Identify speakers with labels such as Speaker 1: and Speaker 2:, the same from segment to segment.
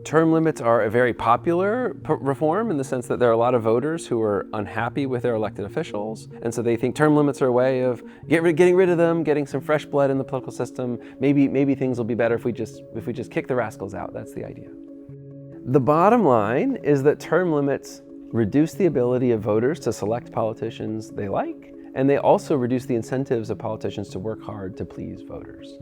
Speaker 1: Term limits are a very popular reform in the sense that there are a lot of voters who are unhappy with their elected officials, and so they think term limits are a way of getting rid of them, getting some fresh blood in the political system. Maybe things will be better if we just kick the rascals out. That's the idea. The bottom line is that term limits reduce the ability of voters to select politicians they like, and they also reduce the incentives of politicians to work hard to please voters.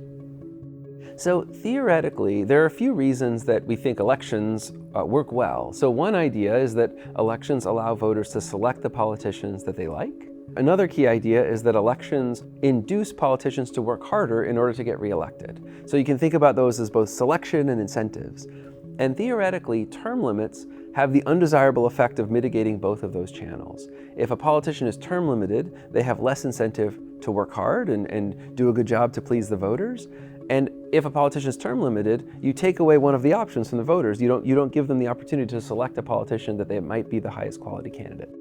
Speaker 1: So theoretically, there are a few reasons that we think elections work well. So one idea is that elections allow voters to select the politicians that they like. Another key idea is that elections induce politicians to work harder in order to get reelected. So you can think about those as both selection and incentives. And theoretically, term limits have the undesirable effect of mitigating both of those channels. If a politician is term limited, they have less incentive to work hard and do a good job to please the voters. And if a politician is term limited, you take away one of the options from the voters. You don't give them the opportunity to select a politician that they might be the highest quality candidate.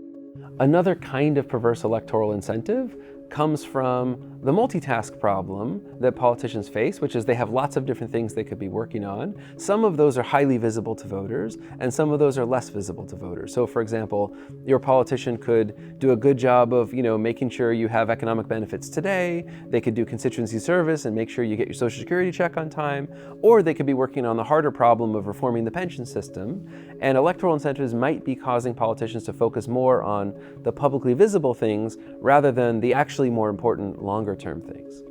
Speaker 1: Another kind of perverse electoral incentive comes from the multitask problem that politicians face, which is they have lots of different things they could be working on. Some of those are highly visible to voters, and some of those are less visible to voters. So for example, your politician could do a good job of making sure you have economic benefits today. They could do constituency service and make sure you get your Social Security check on time, or they could be working on the harder problem of reforming the pension system. And electoral incentives might be causing politicians to focus more on the publicly visible things rather than the actually more important longer-term things.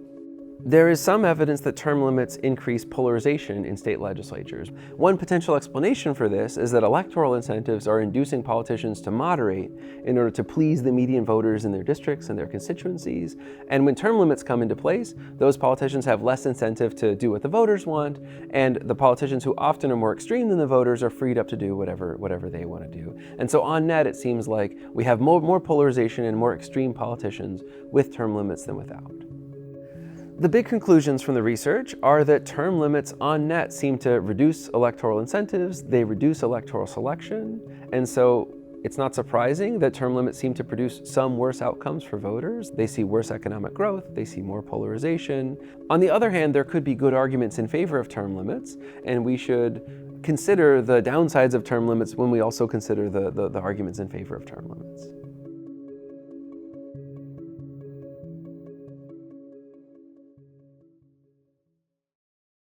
Speaker 1: There is some evidence that term limits increase polarization in state legislatures. One potential explanation for this is that electoral incentives are inducing politicians to moderate in order to please the median voters in their districts and their constituencies. And when term limits come into place, those politicians have less incentive to do what the voters want, and the politicians who often are more extreme than the voters are freed up to do whatever they want to do. And so on net, it seems like we have more polarization and more extreme politicians with term limits than without. The big conclusions from the research are that term limits on net seem to reduce electoral incentives, they reduce electoral selection, and so it's not surprising that term limits seem to produce some worse outcomes for voters. They see worse economic growth, they see more polarization. On the other hand, there could be good arguments in favor of term limits, and we should consider the downsides of term limits when we also consider the arguments in favor of term limits.